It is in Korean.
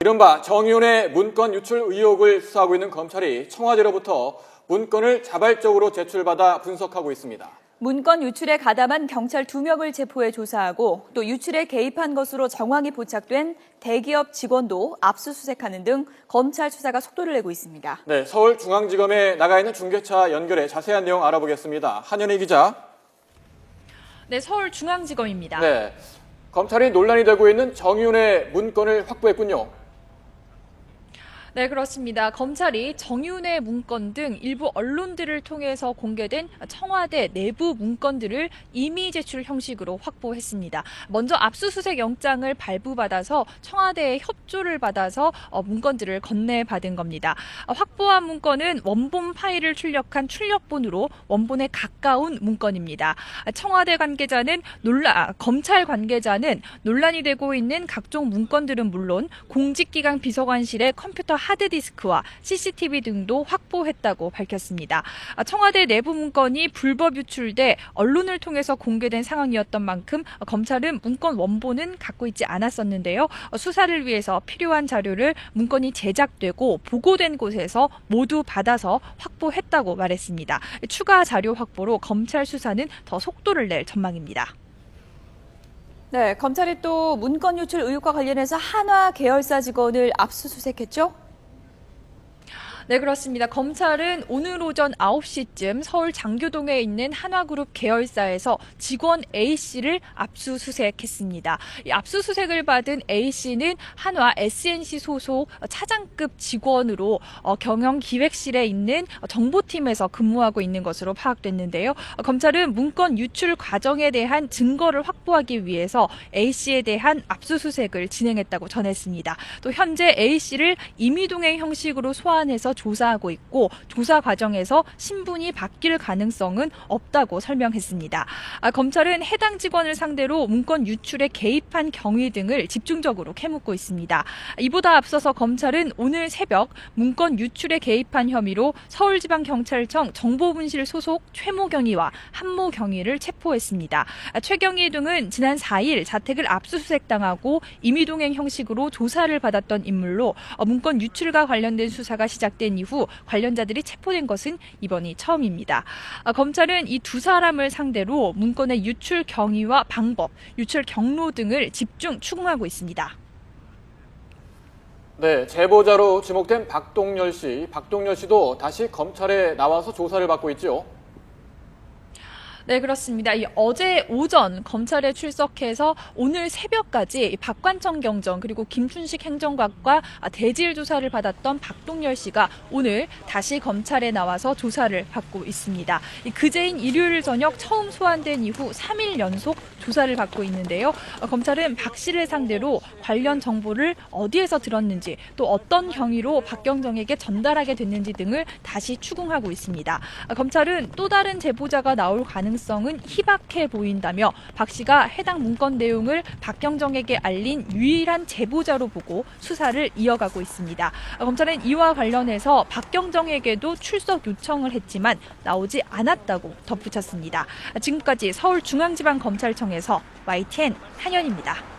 이른바 정의원의 문건 유출 의혹을 수사하고 있는 검찰이 청와대로부터 문건을 자발적으로 제출받아 분석하고 있습니다. 문건 유출에 가담한 경찰 2명을 체포해 조사하고 또 유출에 개입한 것으로 정황이 포착된 대기업 직원도 압수수색하는 등 검찰 수사가 속도를 내고 있습니다. 네, 서울중앙지검에 나가 있는 중계차 연결해 자세한 내용 알아보겠습니다. 한현희 기자. 네, 서울중앙지검입니다. 네, 검찰이 논란이 되고 있는 정의원의 문건을 확보했군요. 네, 그렇습니다. 검찰이 정윤의 문건 등 일부 언론들을 통해서 공개된 청와대 내부 문건들을 임의 제출 형식으로 확보했습니다. 먼저 압수수색 영장을 발부받아서 청와대의 협조를 받아서 문건들을 건네받은 겁니다. 확보한 문건은 원본 파일을 출력한 출력본으로 원본에 가까운 문건입니다. 청와대 관계자는 검찰 관계자는 논란이 되고 있는 각종 문건들은 물론 공직기강 비서관실의 컴퓨터 하드디스크와 CCTV 등도 확보했다고 밝혔습니다. 청와대 내부 문건이 불법 유출돼 언론을 통해서 공개된 상황이었던 만큼 검찰은 문건 원본은 갖고 있지 않았었는데요. 수사를 위해서 필요한 자료를 문건이 제작되고 보고된 곳에서 모두 받아서 확보했다고 말했습니다. 추가 자료 확보로 검찰 수사는 더 속도를 낼 전망입니다. 네, 검찰이 또 문건 유출 의혹과 관련해서 한화 계열사 직원을 압수수색했죠? 네, 그렇습니다. 검찰은 오늘 오전 9시쯤 서울 장교동에 있는 한화그룹 계열사에서 직원 A씨를 압수수색했습니다. 이 압수수색을 받은 A씨는 한화 SNC 소속 차장급 직원으로 경영기획실에 있는 정보팀에서 근무하고 있는 것으로 파악됐는데요. 검찰은 문건 유출 과정에 대한 증거를 확보하기 위해서 A씨에 대한 압수수색을 진행했다고 전했습니다. 또 현재 A씨를 임의동행 형식으로 소환해서 조사하고 있고 조사 과정에서 신분이 바뀔 가능성은 없다고 설명했습니다. 검찰은 해당 직원을 상대로 문건 유출에 개입한 경위 등을 집중적으로 캐묻고 있습니다. 이보다 앞서서 검찰은 오늘 새벽 문건 유출에 개입한 혐의로 서울지방경찰청 정보분실 소속 최모 경위와 한모 경위를 체포했습니다. 최 경위 등은 지난 4일 자택을 압수수색당하고 임의동행 형식으로 조사를 받았던 인물로 문건 유출과 관련된 수사가 시작된 이후 관련자들이 체포된 것은 이번이 처음입니다. 검찰은 이 두 사람을 상대로 문건의 유출 경위와 방법, 유출 경로 등을 집중 추궁하고 있습니다. 네, 제보자로 지목된 박동열 씨도 다시 검찰에 나와서 조사를 받고 있죠. 네, 그렇습니다. 어제 오전 검찰에 출석해서 오늘 새벽까지 박관청 경정 그리고 김춘식 행정관과 대질 조사를 받았던 박동열 씨가 오늘 다시 검찰에 나와서 조사를 받고 있습니다. 그제인 일요일 저녁 처음 소환된 이후 3일 연속 조사를 받고 있는데요. 검찰은 박 씨를 상대로 관련 정보를 어디에서 들었는지 또 어떤 경위로 박경정에게 전달하게 됐는지 등을 다시 추궁하고 있습니다. 검찰은 또 다른 제보자가 나올 가능성은 희박해 보인다며 박 씨가 해당 문건 내용을 박경정에게 알린 유일한 제보자로 보고 수사를 이어가고 있습니다. 검찰은 이와 관련해서 박경정에게도 출석 요청을 했지만 나오지 않았다고 덧붙였습니다. 지금까지 서울중앙지방검찰청에서 YTN 한현입니다.